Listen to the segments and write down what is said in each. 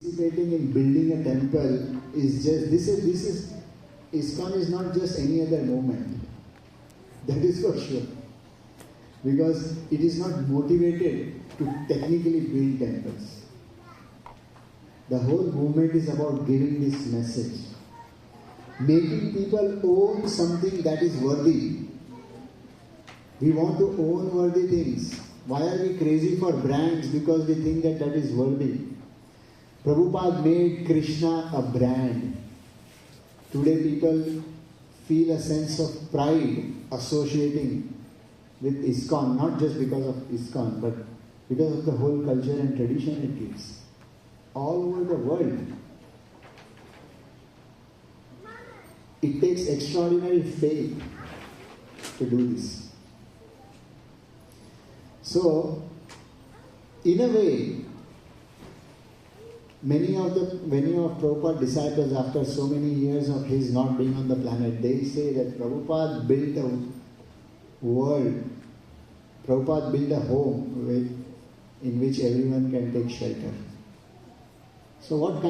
Participating in building a temple is just this is Iskcon is not just any other movement. That is for sure. Because it is not motivated to technically build temples. The whole movement is about giving this message. Making people own something that is worthy. We want to own worthy things. Why are we crazy for brands? Because we think that that is worthy. Prabhupada made Krishna a brand. Today people feel a sense of pride associating with Iskcon, not just because of Iskcon, but because of the whole culture and tradition it gives. All over the world. It takes extraordinary faith to do this. So, in a way, many of Prabhupada's disciples, after so many years of his not being on the planet, they say that Prabhupada built a world, Prabhupada built a home in which everyone can take shelter. So what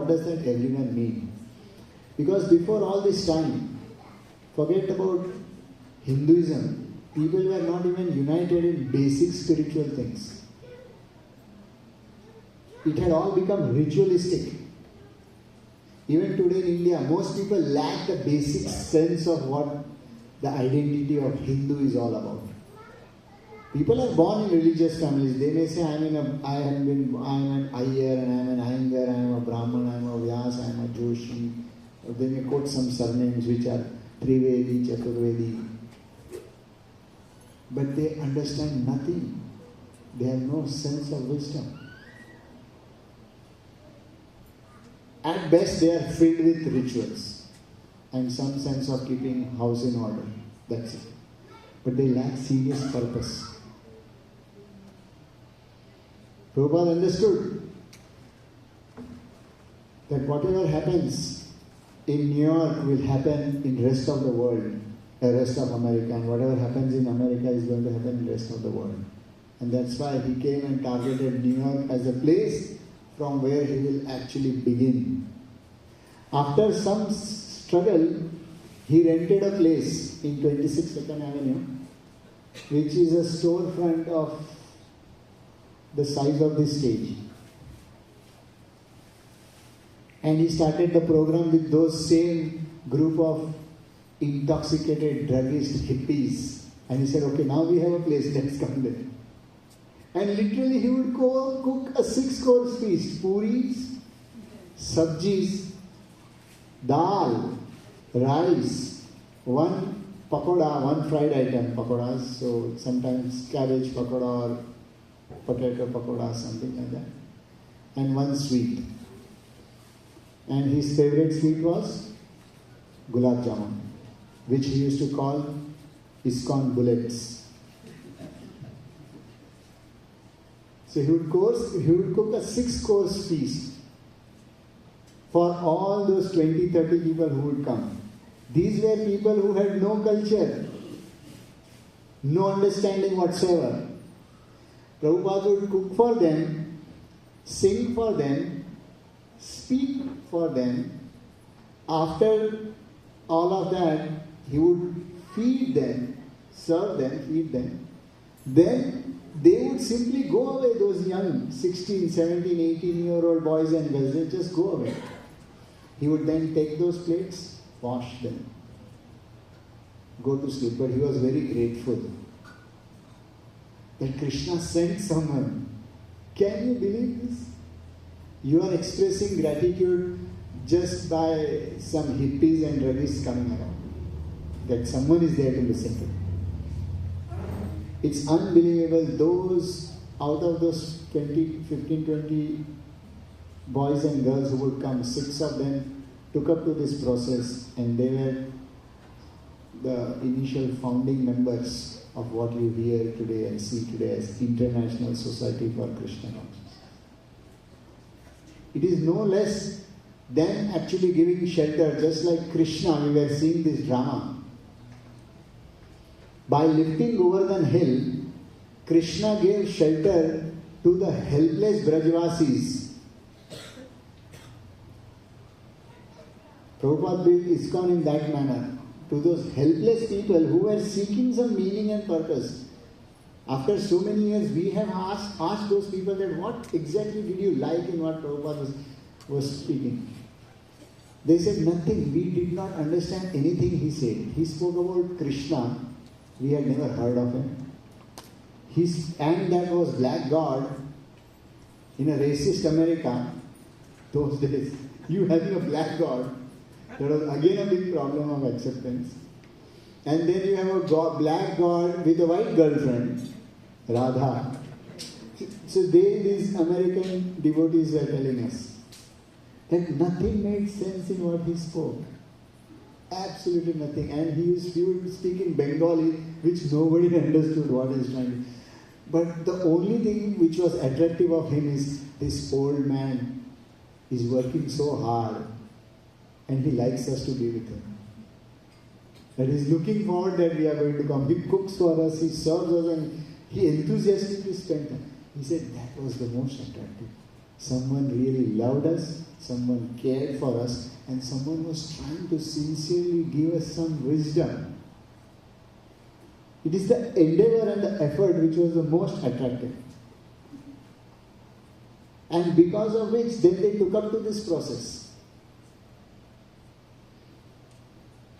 does that everyone mean? Because before all this time, forget about Hinduism, people were not even united in basic spiritual things. It had all become ritualistic. Even today in India, most people lack the basic sense of what the identity of Hindu is all about. People are born in religious families. They may say, I am an Iyer, and I am an Iyengar, I am a Brahman, I am a Vyas, I am a Joshi. Or they may quote some surnames which are Trivedi, Chaturvedi. But they understand nothing. They have no sense of wisdom. At best, they are filled with rituals and some sense of keeping house in order. That's it. But they lack serious purpose. Prabhupada understood that whatever happens in New York will happen in rest of the world, the rest of America, and whatever happens in America is going to happen in the rest of the world. And that's why he came and targeted New York as a place from where he will actually begin. After some struggle, he rented a place in 26 2nd Avenue, which is a storefront of the size of this stage. And he started the program with those same group of intoxicated druggist hippies. And he said, okay, now we have a place, let's come there. And literally he would go cook a 6-course feast. Puris, sabjis, dal, rice, one pakoda, one fried item, pakodas. So sometimes cabbage pakoda or potato pakoda, something like that. And one sweet. And his favorite sweet was gulab jamun, which he used to call Iskcon bullets. So he would cook a 6-course feast for all those 20, 30 people who would come. These were people who had no culture, no understanding whatsoever. Prabhupada would cook for them, sing for them, speak for them. After all of that, he would feed them, serve them, feed them. Then they would simply go away, those young 16, 17, 18-year-old boys and girls, they just go away. He would then take those plates, wash them, go to sleep. But he was very grateful that Krishna sent someone. Can you believe this? You are expressing gratitude just by some hippies and druggists coming around. That someone is there to listen to. It's unbelievable. Those, out of those 15, 20 boys and girls who would come, 6 of them took up to this process, and they were the initial founding members of what you hear today and see today as International Society for Krishna Consciousness. It is no less than actually giving shelter, just like Krishna, we were seeing this drama. By lifting Govardhan hill, Krishna gave shelter to the helpless Brajvasis Prabhupada built Iskcon in that manner to those helpless people who were seeking some meaning and purpose. After so many years, we have asked those people that what exactly did you like in what Prabhupada was speaking. They said nothing. We did not understand anything he said. He spoke about Krishna. We had never heard of him. And that was black God in a racist America. Those days, you having a black God, that was again a big problem of acceptance. And then you have a black God with a white girlfriend, Radha. So these American devotees were telling us that nothing made sense in what he spoke. Absolutely nothing. And he would speak in Bengali, which nobody understood what he was trying to. But the only thing which was attractive of him is this old man is working so hard and he likes us to be with him. That he's looking forward that we are going to come. He cooks for us, he serves us, and he enthusiastically spent time. He said that was the most attractive. Someone really loved us, someone cared for us, and someone was trying to sincerely give us some wisdom. It is the endeavor and the effort which was the most attractive. And because of which, then they took up to this process.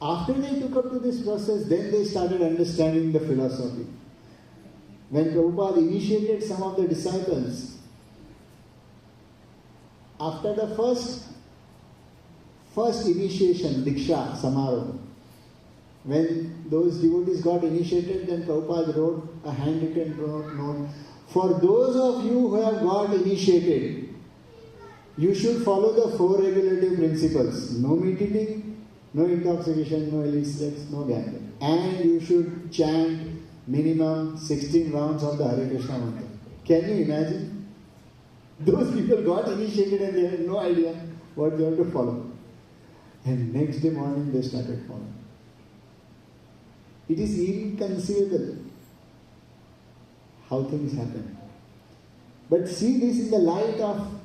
After they took up to this process, then they started understanding the philosophy. When Prabhupada initiated some of the disciples, after the first initiation, Diksha, Samaroh, when those devotees got initiated, then Prabhupada wrote a handwritten note. For those of you who have got initiated, you should follow the 4 regulative principles. No meat eating, no intoxication, no illicit sex, no gambling. And you should chant minimum 16 rounds of the Hare Krishna mantra. Can you imagine? Those people got initiated and they had no idea what they had to follow. And next day morning they started following. It is inconceivable how things happen. But see this in the light of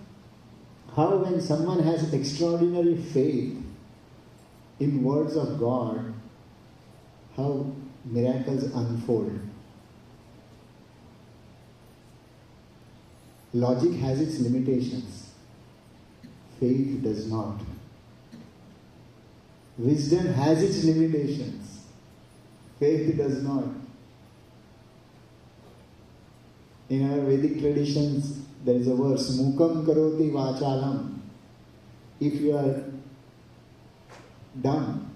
how when someone has extraordinary faith in words of God, how miracles unfold. Logic has its limitations. Faith does not. Wisdom has its limitations. Faith does not. In our Vedic traditions, there is a verse, Mukam karoti vachalam. If you are dumb,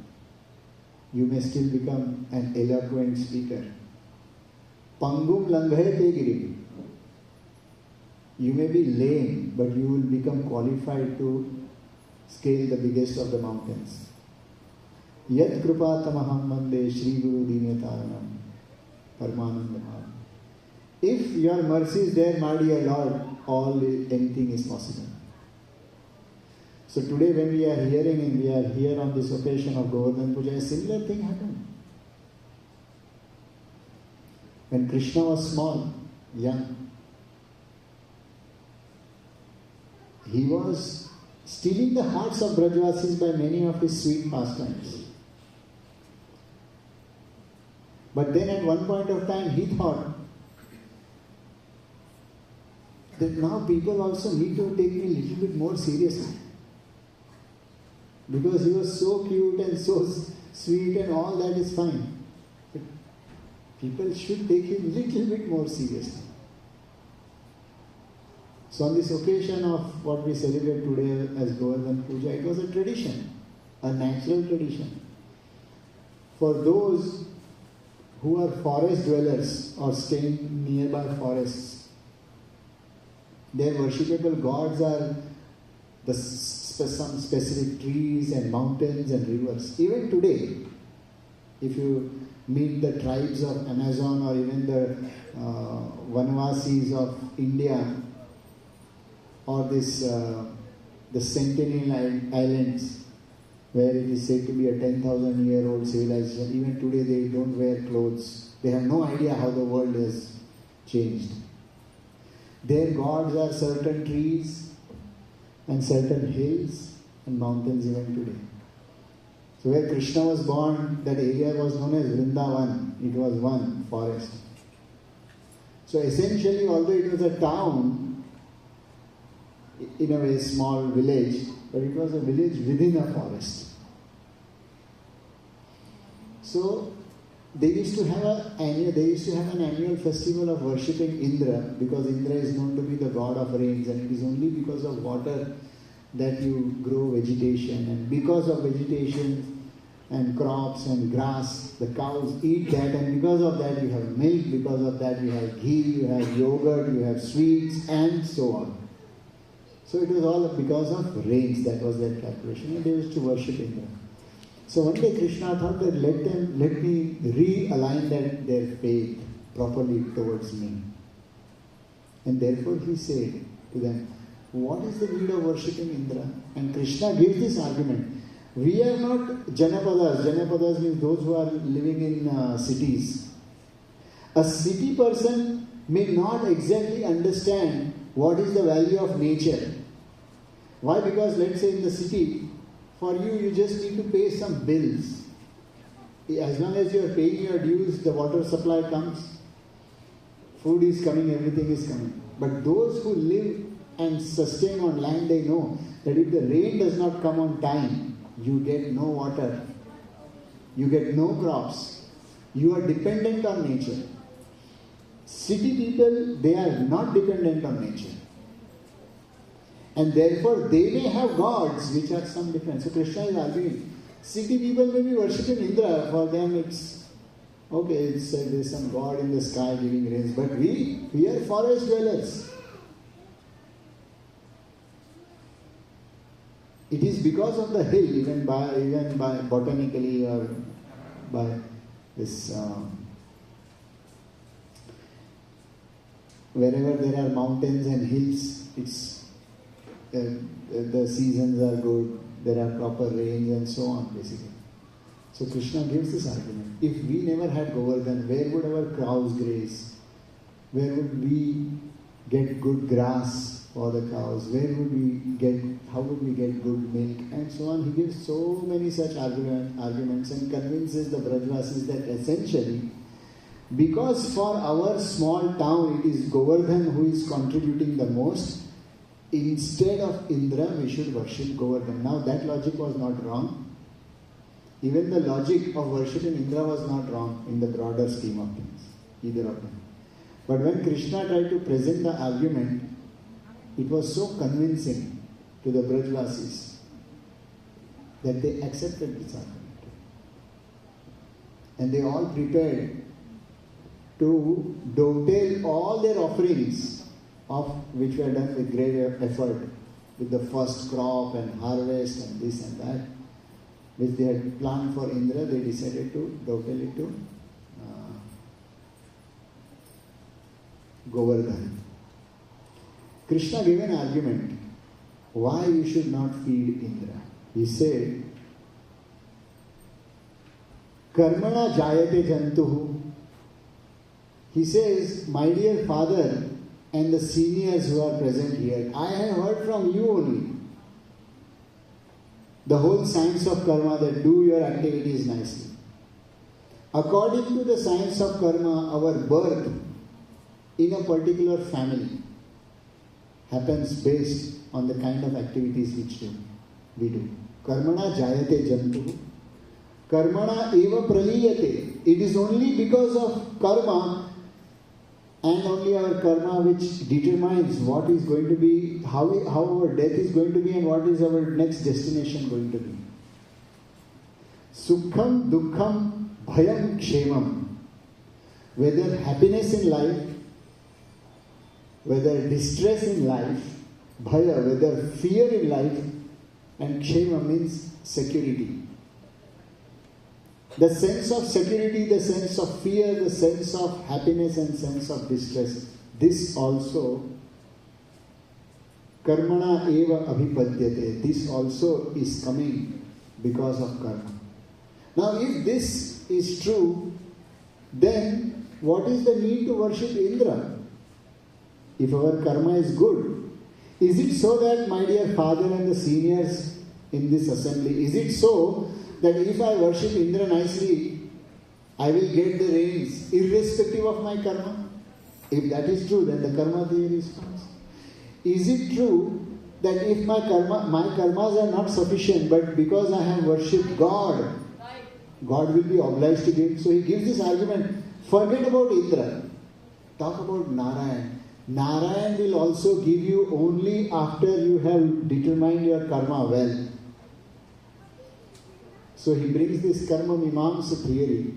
you may still become an eloquent speaker. Pangum langhe te giri. You may be lame, but you will become qualified to scale the biggest of the mountains. Yat kripa tamaham mande Shri Guru Dinetaranam Paramanandamam. If your mercy is there, my dear Lord, anything is possible. So today when we are hearing and we are here on this occasion of Govardhan Puja, a similar thing happened. When Krishna was small, young, he was stealing the hearts of Brajvasis by many of his sweet pastimes. But then at one point of time he thought that now people also need to take me a little bit more seriously. Because he was so cute and so sweet and all that is fine. But people should take him a little bit more seriously. So on this occasion of what we celebrate today as Govardhan Puja, it was a tradition, a natural tradition. For those who are forest dwellers or staying nearby forests, their worshipable gods are some specific trees and mountains and rivers. Even today, if you meet the tribes of Amazon or even the Vanvasis of India or the Sentinel Islands, where it is said to be a 10,000-year-old civilization, even today they don't wear clothes. They have no idea how the world has changed. Their gods are certain trees and certain hills and mountains even today. So where Krishna was born, that area was known as Vrindavan. It was one forest. So essentially, although it was a town, in a way small village, but it was a village within a forest. So they used to have an annual festival of worshipping Indra, because Indra is known to be the god of rains, and it is only because of water that you grow vegetation, and because of vegetation and crops and grass, the cows eat that, and because of that you have milk, because of that you have ghee, you have yogurt, you have sweets, and so on. So it was all because of rains, that was their calculation, and they used to worship Indra. So one day Krishna thought that let me realign their faith properly towards me. And therefore he said to them, what is the need of worshipping Indra? And Krishna gives this argument. We are not Janapadas. Janapadas means those who are living in cities. A city person may not exactly understand what is the value of nature. Why? Because let's say in the city, for you just need to pay some bills. As long as you are paying your dues, the water supply comes, food is coming, everything is coming. But those who live and sustain on land, they know that if the rain does not come on time, you get no water, you get no crops, you are dependent on nature. City people, they are not dependent on nature. And therefore they may have gods which are some different. So Krishna is arguing, city people may be worshipping Indra, for them it's okay, it's there's some god in the sky giving rains, but we are forest dwellers. It is because of the hill, even by botanically or by this wherever there are mountains and hills, it's the seasons are good, there are proper rains and so on, basically. So Krishna gives this argument. If we never had Govardhan, where would our cows graze? Where would we get good grass for the cows? How would we get good milk? And so on. He gives so many such arguments and convinces the Brajvasis that essentially, because for our small town it is Govardhan who is contributing the most, instead of Indra, we should worship Govardhan. Now that logic was not wrong. Even the logic of worshipping Indra was not wrong in the broader scheme of things, either of them. But when Krishna tried to present the argument, it was so convincing to the Brajvasis that they accepted this argument. And they all prepared to dovetail all their offerings, of which were done with great effort, with the first crop and harvest and this and that, which they had planned for Indra, they decided to dovetail it to Govardhan. Krishna gave an argument why you should not feed Indra. He said, Karmana jayate jantuhu. He says, my dear father and the seniors who are present here, I have heard from you only the whole science of karma, that do your activities nicely. According to the science of karma, our birth in a particular family happens based on the kind of activities which we do. Karmana jayate jantu. Karmana eva praliyate. It is only because of karma and only our karma which determines what is going to be, how our death is going to be, and what is our next destination going to be. Sukham, dukkham, bhayam, kshemam. Whether happiness in life, whether distress in life, bhaya, whether fear in life, and kshema means security. The sense of security, the sense of fear, the sense of happiness and sense of distress. This also, karmana eva abhipadyate. This also is coming because of karma. Now if this is true, then what is the need to worship Indra? If our karma is good, is it so that, my dear father and the seniors, in this assembly? Is it so that if I worship Indra nicely, I will get the rains irrespective of my karma? If that is true, then the karma theory is false. Is it true that if my karmas are not sufficient, but because I have worshipped God, God will be obliged to give? So he gives this argument. Forget about Indra. Talk about Narayan. Narayan will also give you only after you have determined your karma well. So he brings this karma mimamsa theory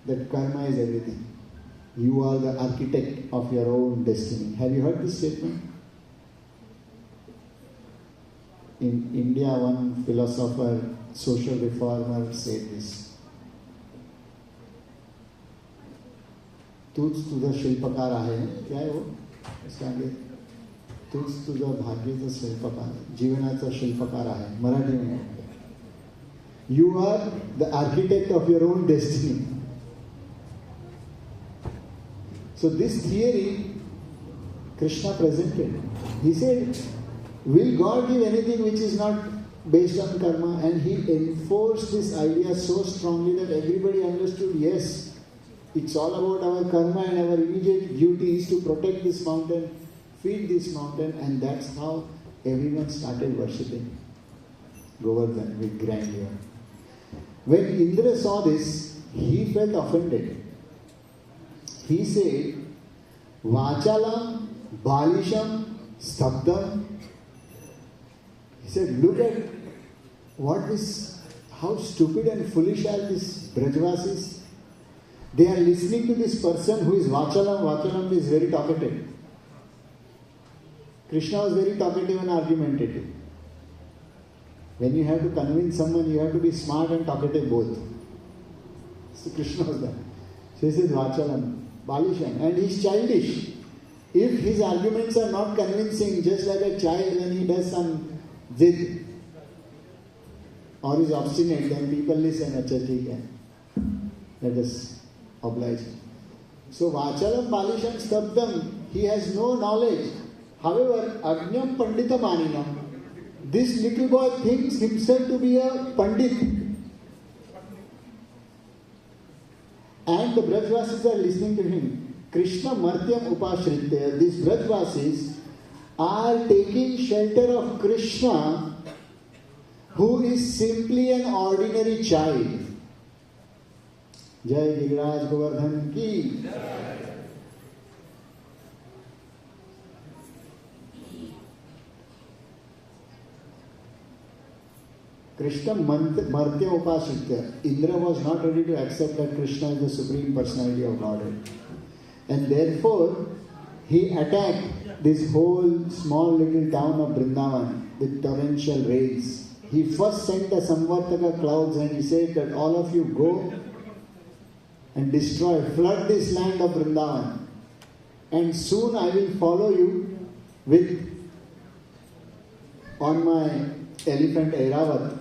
that karma is everything. You are the architect of your own destiny. Have you heard this statement? In India, one philosopher, social reformer said this. तूच तुझा शिल्पकार आहे. क्या आहे वो? इसका आगे तूच तुझा भाग्याचा शिल्पकार, जीवनाचा शिल्पकार आहे. मराठी में You are the architect of your own destiny. So this theory Krishna presented. He said, will God give anything which is not based on karma? And he enforced this idea so strongly that everybody understood, yes, it's all about our karma, and our immediate duty is to protect this mountain, feed this mountain, and that's how everyone started worshipping Govardhan with grandeur. When Indra saw this, he felt offended. He said, Vachalam, Balisham, Stabdam. He said, look at how stupid and foolish are these Brajvasis. They are listening to this person who is Vachalam. Vachalam is very talkative. Krishna was very talkative and argumentative. When you have to convince someone, you have to be smart and talkative both. So Krishna was that. So he says Vachalam, Balisham, and he is childish. If his arguments are not convincing, just like a child when he does some zid or is obstinate, then people listen. Acha, theek hai. Let us oblige him. So Vachalam, Balisham, Stabdam, he has no knowledge. However, Agnyam Pandita Maninam, this little boy thinks himself to be a Pandit. And the Brajvasis are listening to him. Krishna Martyam Upashritya, these Brajvasis are taking shelter of Krishna, who is simply an ordinary child. Jai Giriraj Govardhan ki. Krishna Martya Upashritya. Indra was not ready to accept that Krishna is the Supreme Personality of Godhead. And therefore, he attacked this whole small little town of Vrindavan with torrential rains. He first sent the Samvartaka clouds and he said that all of you go and destroy, flood this land of Vrindavan. And soon I will follow you on my elephant Airavat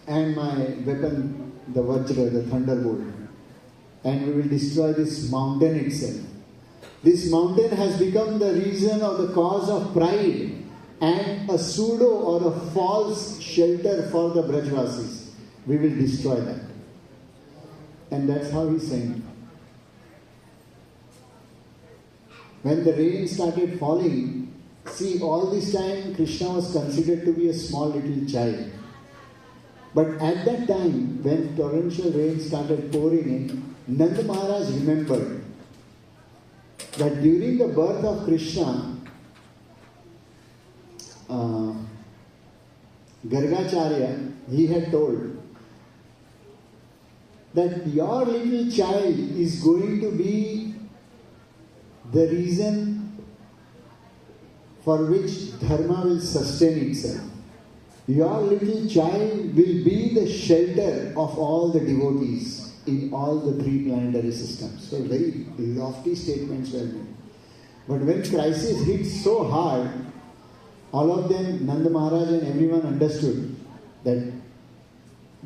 and my weapon, the Vajra, the thunderbolt. And we will destroy this mountain itself. This mountain has become the reason or the cause of pride and a pseudo or a false shelter for the Brajvasis. We will destroy that. And that's how he sent. When the rain started falling, see, all this time Krishna was considered to be a small little child. But at that time, when torrential rain started pouring in, Nanda Maharaj remembered that during the birth of Krishna, Gargacharya, he had told that your little child is going to be the reason for which dharma will sustain itself. Your little child will be the shelter of all the devotees in all the three planetary systems. So very lofty statements were made. But when crisis hit so hard, all of them, Nanda Maharaj and everyone understood that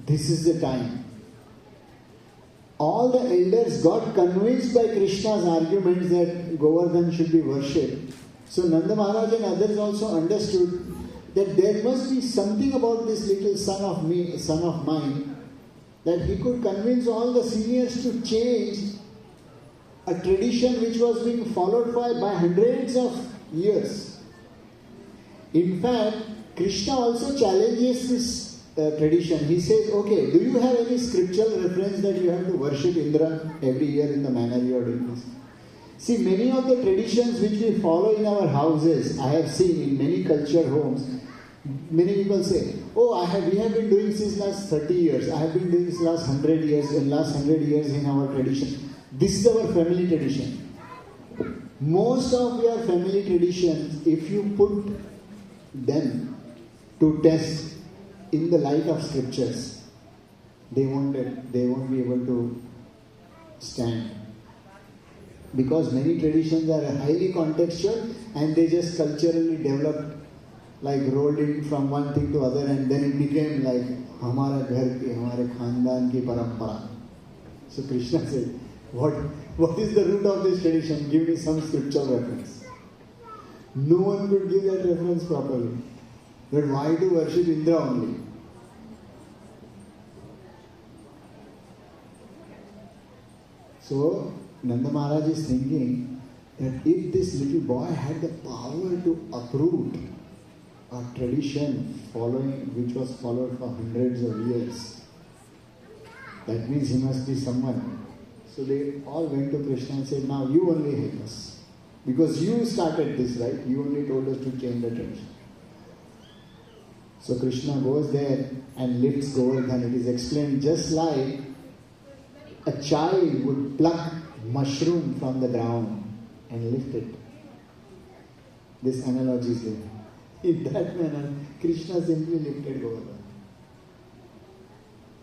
this is the time. All the elders got convinced by Krishna's arguments that Govardhan should be worshipped. So Nanda Maharaj and others also understood that there must be something about this little son of mine, that he could convince all the seniors to change a tradition which was being followed by hundreds of years. In fact, Krishna also challenges this tradition. He says, okay, do you have any scriptural reference that you have to worship Indra every year in the manner you are doing this? See, many of the traditions which we follow in our houses, I have seen in many cultured homes, many people say, oh, we have been doing since last 30 years, I have been doing this last 100 years, in our tradition. This is our family tradition. Most of your family traditions, if you put them to test in the light of scriptures, they won't be able to stand. Because many traditions are highly contextual and they just culturally developed, like rolled in from one thing to other, and then it became like Hamara ghar ki, hamare khandan ki parampara. So Krishna said, what is the root of this tradition? Give me some scriptural reference. No one could give that reference properly. But why to worship Indra only? So Nanda Maharaj is thinking that if this little boy had the power to uproot a tradition which was followed for hundreds of years, that means he must be someone. So they all went to Krishna and said, now you only help us. Because you started this, right? You only told us to change the tradition. So Krishna goes there and lifts Govardhan. It is explained just like a child would pluck mushroom from the ground and lift it. This analogy is there. In that manner, Krishna simply lifted Govardhan.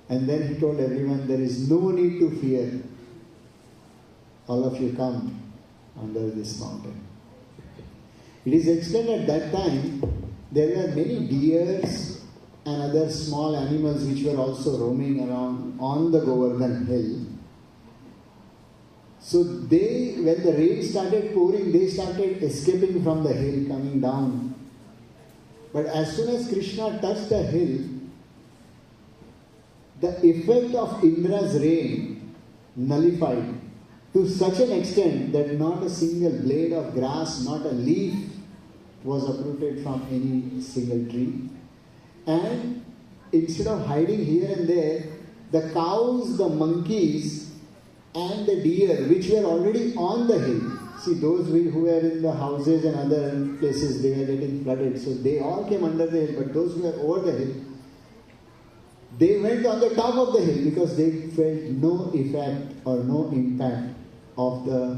And then he told everyone, there is no need to fear. All of you come under this mountain. It is explained at that time, there were many deers and other small animals which were also roaming around on the Govardhan hill. So when the rain started pouring, they started escaping from the hill, coming down. But as soon as Krishna touched the hill, the effect of Indra's rain nullified to such an extent that not a single blade of grass, not a leaf was uprooted from any single tree. And instead of hiding here and there, the cows, the monkeys and the deer which were already on the hill, see those who were in the houses and other places, they were getting flooded, so they all came under the hill, but those who were over the hill, they went on the top of the hill because they felt no effect or no impact of the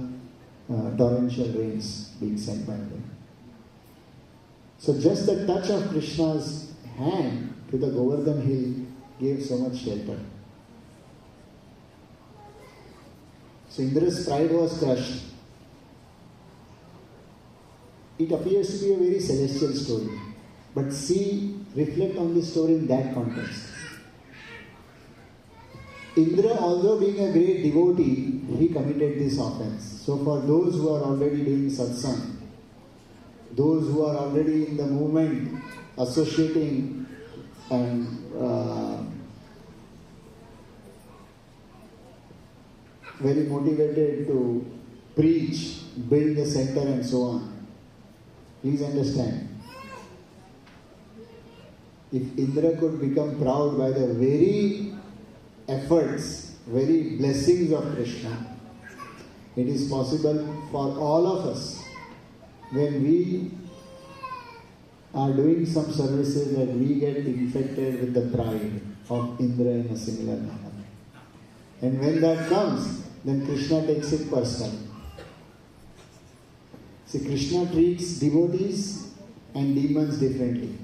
torrential rains being sent by them. So just the touch of Krishna's hand to the Govardhan hill gave so much shelter. So Indra's pride was crushed. It appears to be a very celestial story. But reflect on this story in that context. Indra, although being a great devotee, he committed this offense. So for those who are already doing satsang, those who are already in the movement, associating and very motivated to preach, build the center and so on, please understand, if Indra could become proud by the very efforts, very blessings of Krishna, it is possible for all of us, when we are doing some services, that we get infected with the pride of Indra in a similar manner. And when that comes, then Krishna takes it personally. See, Krishna treats devotees and demons differently.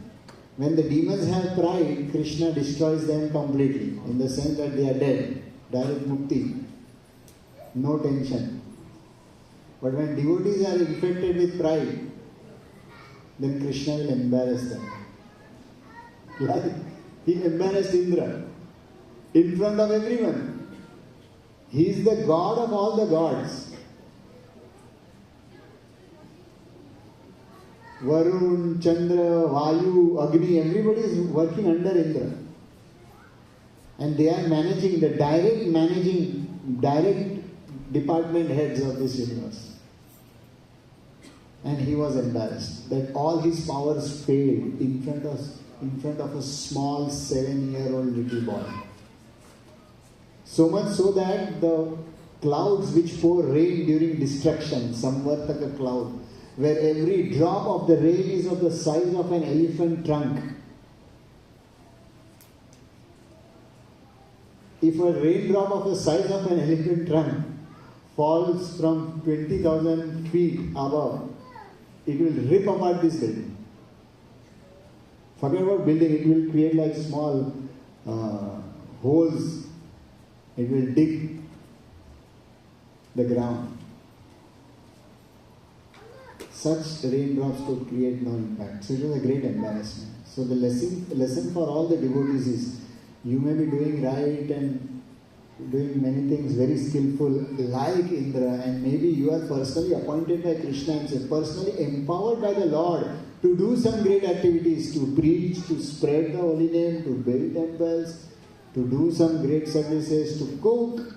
When the demons have pride, Krishna destroys them completely, in the sense that they are dead, direct mukti, no tension. But when devotees are infected with pride, then Krishna will embarrass them. Like he embarrassed Indra in front of everyone. He is the God of all the gods. Varun, Chandra, Vayu, Agni, everybody is working under Indra. And they are managing the direct department heads of this universe. And he was embarrassed that all his powers failed in front of a small 7-year-old little boy. So much so that the clouds which pour rain during destruction, Samvartaka cloud, where every drop of the rain is of the size of an elephant trunk. If a raindrop of the size of an elephant trunk falls from 20,000 feet above, it will rip apart this building. Forget about building, it will create like small holes. It will dig the ground. Such raindrops could create no impact. So it was a great embarrassment. So the lesson for all the devotees is, you may be doing right and doing many things very skillful like Indra, and maybe you are personally appointed by Krishna and personally empowered by the Lord to do some great activities, to preach, to spread the holy name, to build temples, to do some great services, to cook,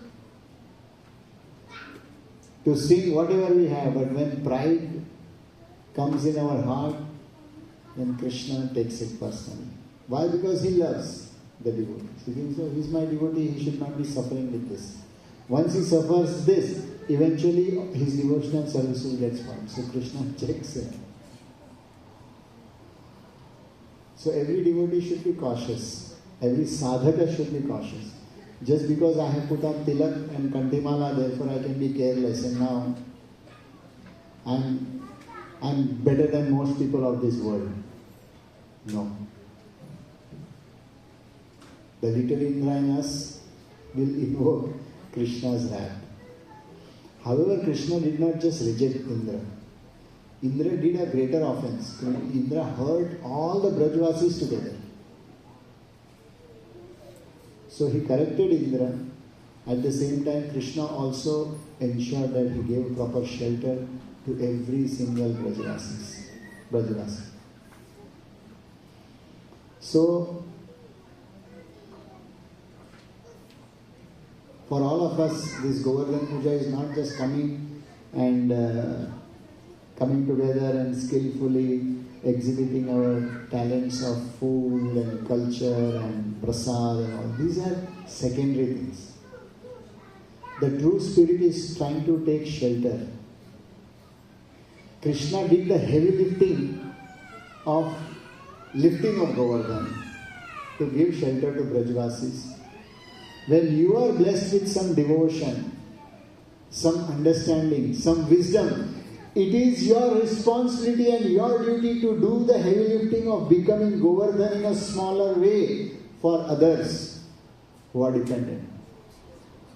to sing, whatever we have. But when pride comes in our heart, then Krishna takes it personally. Why? Because he loves the devotee. He thinks, oh, he's my devotee, he should not be suffering with this. Once he suffers this, eventually his devotional service will get spoiled. So Krishna checks it. So every devotee should be cautious. Every sadhaka should be cautious. Just because I have put on tilak and kantimala, therefore I can be careless and now I'm better than most people of this world. No. The little Indra in us will invoke Krishna's wrath. However, Krishna did not just reject Indra. Indra did a greater offense. Indra hurt all the Brajvasis together. So he corrected Indra. At the same time, Krishna also ensured that he gave proper shelter to every single Brajvasi. So, for all of us, this Govardhan Puja is not just coming together and skillfully exhibiting our talents of food and culture and prasad and all. These are secondary things. The true spirit is trying to take shelter. Krishna did the heavy lifting of Govardhan to give shelter to Brajvasis. When you are blessed with some devotion, some understanding, some wisdom, it is your responsibility and your duty to do the heavy lifting of becoming Govardhan in a smaller way for others who are dependent.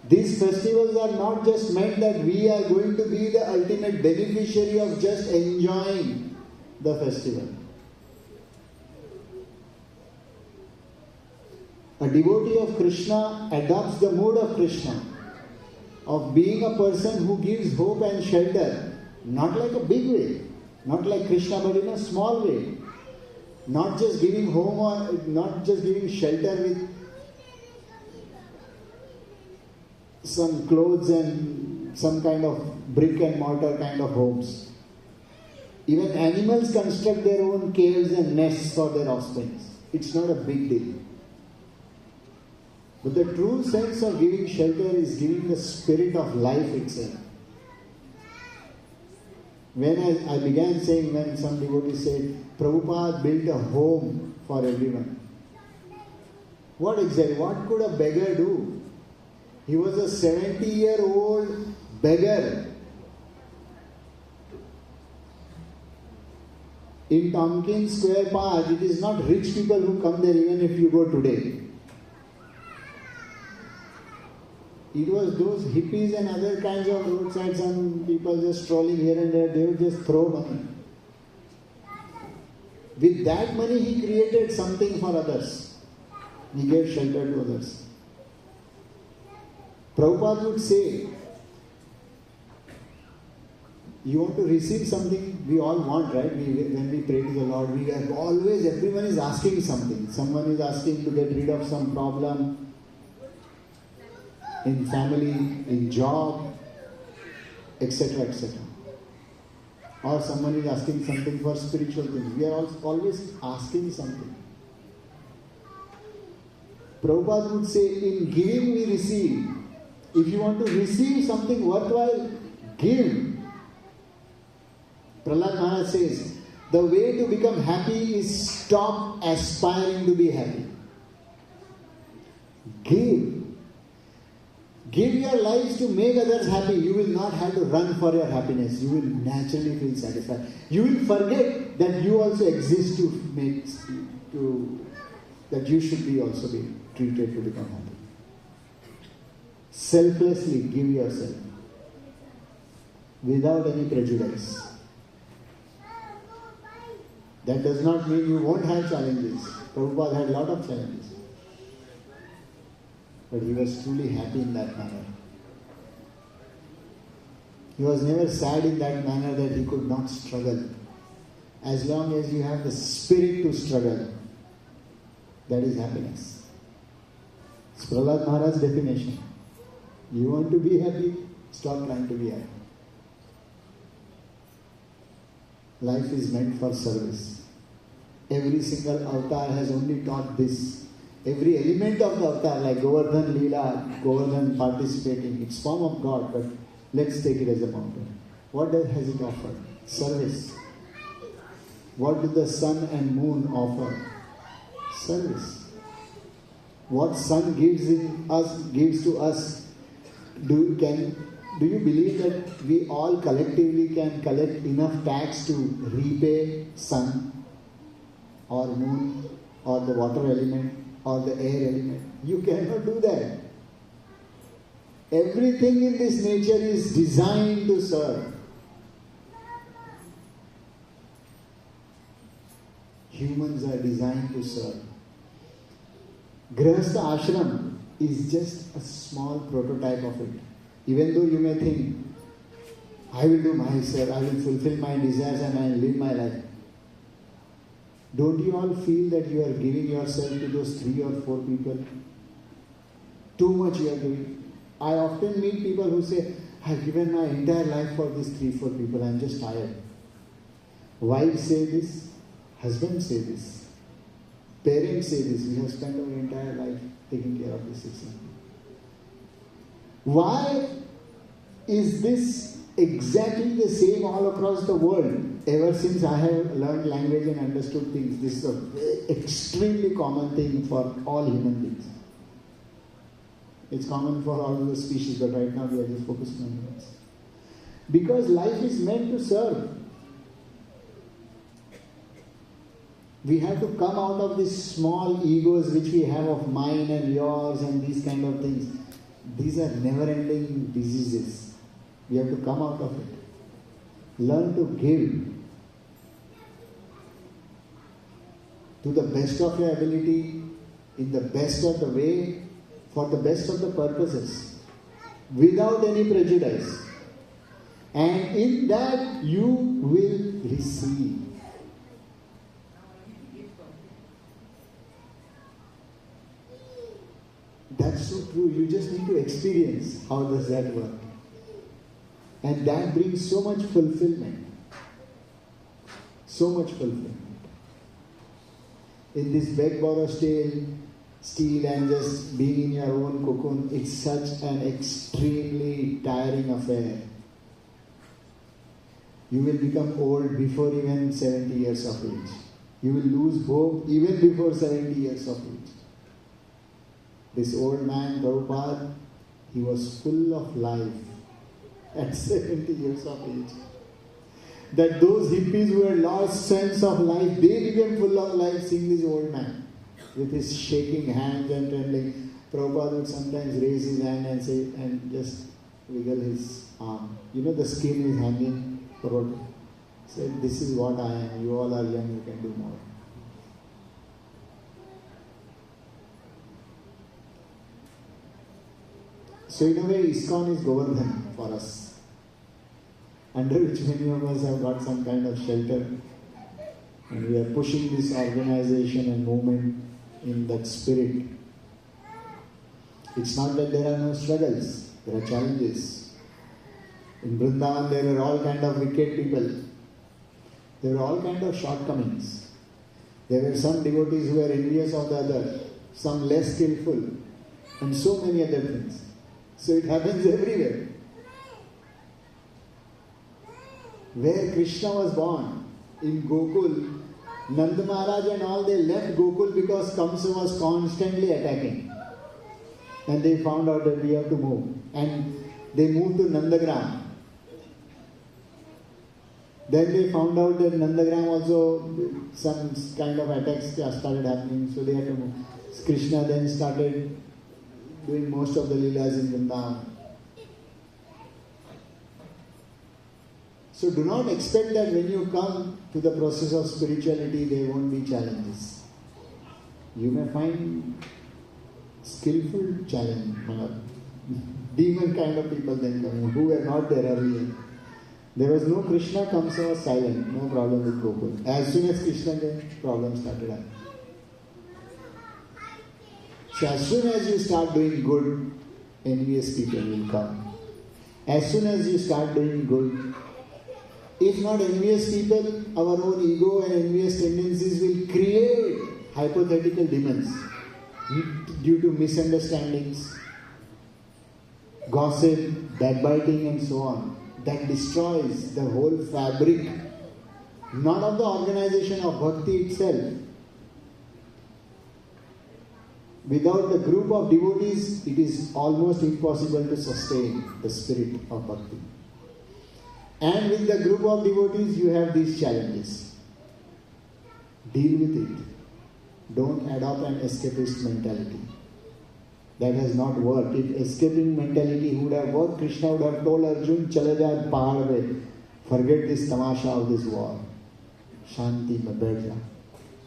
These festivals are not just meant that we are going to be the ultimate beneficiary of just enjoying the festival. A devotee of Krishna adopts the mood of Krishna, of being a person who gives hope and shelter, not like a big way, not like Krishna, but in a small way. Not just giving home or not just giving shelter with some clothes and some kind of brick and mortar kind of homes. Even animals construct their own caves and nests for their offspring. It's not a big deal. But the true sense of giving shelter is giving the spirit of life itself. When I began saying, when some devotees said, Prabhupada built a home for everyone. What exactly? What could a beggar do? He was a 70-year-old beggar. In Tompkins Square Park, it is not rich people who come there even if you go today. It was those hippies and other kinds of roadside, some people just strolling here and there, they would just throw money. With that money, he created something for others. He gave shelter to others. Prabhupada would say, You want to receive something, we all want, right? When we pray to the Lord, we are always, everyone is asking something. Someone is asking to get rid of some problem in family, in job, etc., etc. Or someone is asking something for spiritual things. We are always asking something. Prabhupada would say, in giving we receive. If you want to receive something worthwhile, give. Prahlad Maharaj says, the way to become happy is stop aspiring to be happy. Give. Give your lives to make others happy. You will not have to run for your happiness. You will naturally feel satisfied. You will forget that you also exist that you should be also be treated to become happy. Selflessly give yourself without any prejudice. That does not mean you won't have challenges. Prabhupada had a lot of challenges. But he was truly happy in that manner. He was never sad in that manner that he could not struggle. As long as you have the spirit to struggle, that is happiness. It's Prahlad Maharaj's definition. You want to be happy? Stop trying to be happy. Life is meant for service. Every single avatar has only taught this. Every element of the avatar, like Govardhan Leela, Govardhan participating, it's form of God, but let's take it as a mountain. What has it offered? Service. What do the sun and moon offer? Service. What sun gives to us, do you believe that we all collectively can collect enough tax to repay sun or moon or the water element or the air element? You cannot do that. Everything in this nature is designed to serve. Humans are designed to serve. Grihastha ashram is just a small prototype of it. Even though you may think, I will do myself, I will fulfill my desires and I will live my life. Don't you all feel that you are giving yourself to those 3 or 4 people? Too much you are giving. I often meet people who say, I have given my entire life for these 3, 4 people, I am just tired. Wives say this, husbands say this, parents say this, we have spent our entire life taking care of this 6 people. Why is this exactly the same all across the world? Ever since I have learned language and understood things, this is an extremely common thing for all human beings. It's common for all the species, but right now we are just focusing on humans. Because life is meant to serve. We have to come out of these small egos which we have of mine and yours and these kind of things. These are never-ending diseases. We have to come out of it. Learn to give to the best of your ability, in the best of the way, for the best of the purposes, without any prejudice. And in that you will receive. That's so true. You just need to experience how does that work. And that brings so much fulfillment. So much fulfillment. In this beg, borrow, steal and just being in your own cocoon, it's such an extremely tiring affair. You will become old before even 70 years of age. You will lose hope even before 70 years of age. This old man, Prabhupada, he was full of life at 70 years of age. That those hippies who had lost sense of life, they became full of life seeing this old man with his shaking hands and trembling. Prabhupada would sometimes raise his hand and say, and just wiggle his arm. You know, the skin is hanging forward. He said, this is what I am. You all are young, you can do more. So in a way, Iskcon is Govardhan for us. under which many of us have got some kind of shelter. And we are pushing this organization and movement in that spirit. It's not that there are no struggles, there are challenges. In Vrindavan there were all kind of wicked people. There were all kind of shortcomings. There were some devotees who were envious of the other, some less skillful, and so many other things. So it happens everywhere. Where Krishna was born, in Gokul, Nanda Maharaj and all, they left Gokul because Kamsa was constantly attacking. And they found out that we have to move. And they moved to Nandagram. Then they found out that Nandagram also, some kind of attacks started happening, so they had to move. Krishna then started doing most of the Leelas in Vrindavan. So do not expect that when you come to the process of spirituality, there won't be challenges. You may find skillful challenge, demon kind of people then coming, who were not there earlier. There was no Krishna, Kamsa was silent, no problem with Gokul. As soon as Krishna came, problems started happening. So as soon as you start doing good, envious people will come. As soon as you start doing good, if not envious people, our own ego and envious tendencies will create hypothetical demons due to misunderstandings, gossip, backbiting and so on. That destroys the whole fabric, not of the organization of bhakti itself. Without the group of devotees, it is almost impossible to sustain the spirit of bhakti. And with the group of devotees, you have these challenges. Deal with it. Don't adopt an escapist mentality. That has not worked. If escaping mentality would have worked, Krishna would have told Arjun, Chala ja pahad pe, forget this tamasha of this war. Shanti mein baith ja.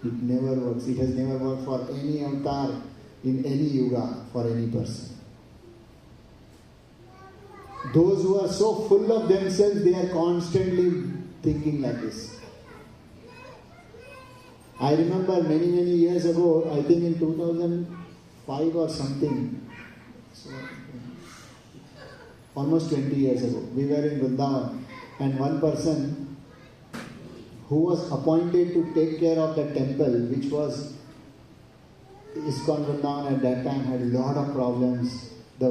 It never works. It has never worked for any avatar in any yuga for any person. Those who are so full of themselves, they are constantly thinking like this. I remember many years ago, I think in 2005 or something, so almost 20 years ago, we were in Vrindavan, and one person who was appointed to take care of the temple, which was Iskcon Vrindavan at that time, had a lot of problems. The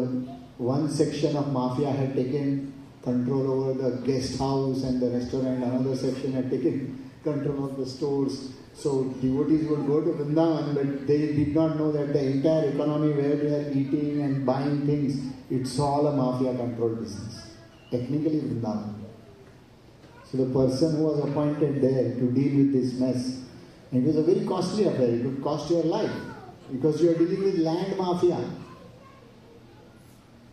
one section of mafia had taken control over the guest house and the restaurant, another section had taken control of the stores. So devotees would go to Vrindavan, but they did not know that the entire economy where they are eating and buying things, it's all a mafia controlled business. Technically Vrindavan. So the person who was appointed there to deal with this mess, and it was a very costly affair, it would cost your life, because you are dealing with land mafia.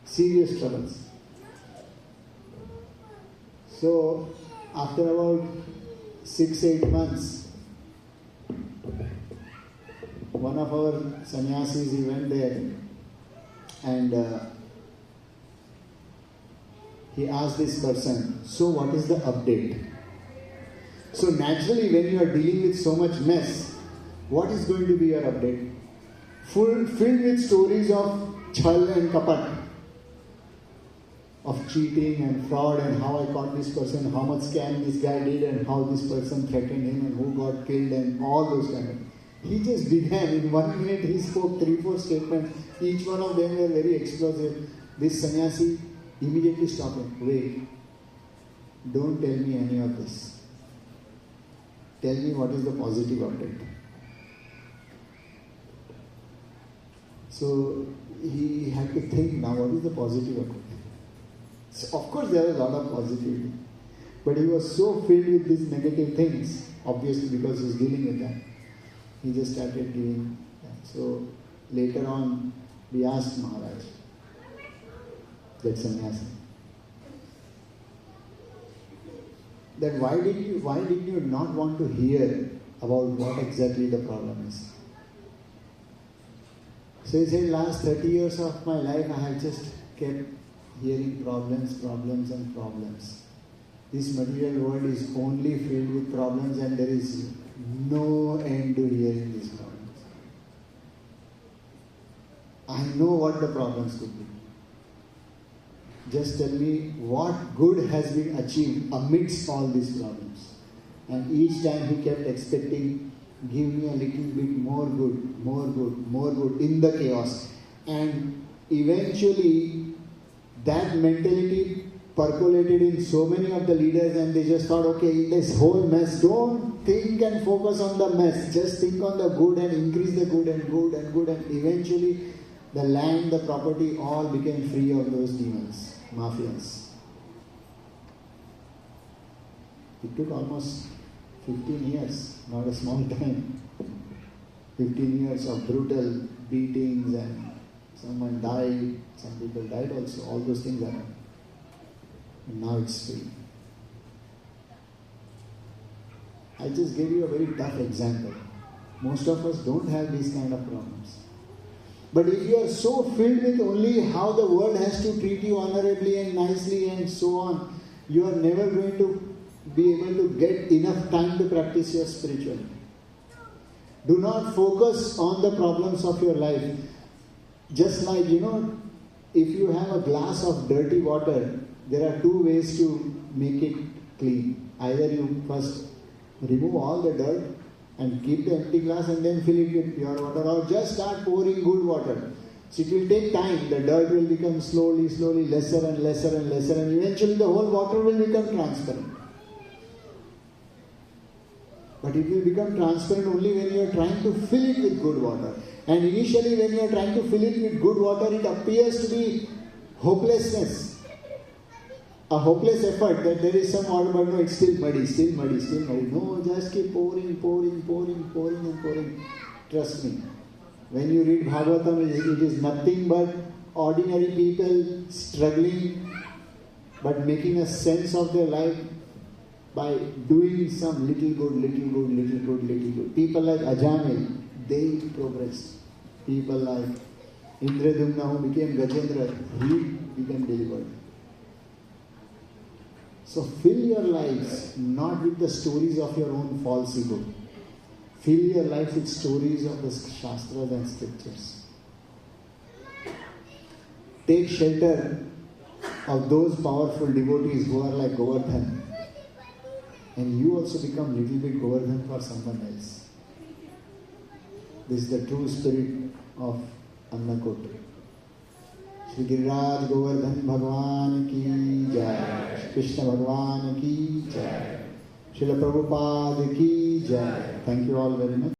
Serious troubles. So after about 6-8 months, one of our sannyasis, he went there and he asked this person, so what is the update? So naturally when you are dealing with so much mess, what is going to be your update? Filled with stories of chhal and kapat, of cheating and fraud and how I caught this person, how much scam this guy did and how this person threatened him and who got killed and all those kind of. He just began, in 1 minute he spoke 3-4 statements, each one of them were very explosive. This sannyasi immediately stopped him. Wait, don't tell me any of this. Tell me what is the positive update. So he had to think now, what is the positive update? So of course there was a lot of positivity. But he was so filled with these negative things, obviously because he was dealing with that. He just started doing that. So later on, we asked Maharaj, that sannyasi, that why did you not want to hear about what exactly the problem is? So he said, last 30 years of my life I have just kept hearing problems and problems. this material world is only filled with problems and there is no end to hearing these problems. I know what the problems could be. Just tell me what good has been achieved amidst all these problems. And each time he kept expecting, give me a little bit more good, more good, more good in the chaos. And eventually that mentality percolated in so many of the leaders and they just thought, okay, this whole mess, don't think and focus on the mess. Just think on the good and increase the good and good and good. And eventually the land, the property all became free of those demons, mafias. It took almost 15 years, not a small time. 15 years of brutal beatings and someone died, some people died also, all those things happened. And now it's free. I just gave you a very tough example. Most of us don't have these kind of problems. But if you are so filled with only how the world has to treat you honorably and nicely and so on, you are never going to be able to get enough time to practice your spirituality. Do not focus on the problems of your life. Just like, if you have a glass of dirty water, there are two ways to make it clean. Either you first remove all the dirt and keep the empty glass and then fill it with pure water, or just start pouring good water. So it will take time. The dirt will become slowly, lesser and lesser and lesser, and eventually the whole water will become transparent. But it will become transparent only when you are trying to fill it with good water. And initially when you are trying to fill it with good water, it appears to be hopelessness. A hopeless effort that there is some water, but no, it's still muddy. No, just keep pouring and pouring. Trust me. When you read Bhagavatam, it is nothing but ordinary people struggling, but making a sense of their life by doing some little good. People like Ajamil, they progressed. People like Indradumna, who became Gajendra, he became delivered. So fill your lives not with the stories of your own false ego. Fill your life with stories of the Shastras and Scriptures. Take shelter of those powerful devotees who are like Govardhan. And you also become little bit Govardhan for someone else. This is the true spirit of Annakot. Shri Giriraj Govardhan Bhagwan ki jai. Krishna Bhagwan ki jai. Srila Prabhupada ki jai. Thank you all very much.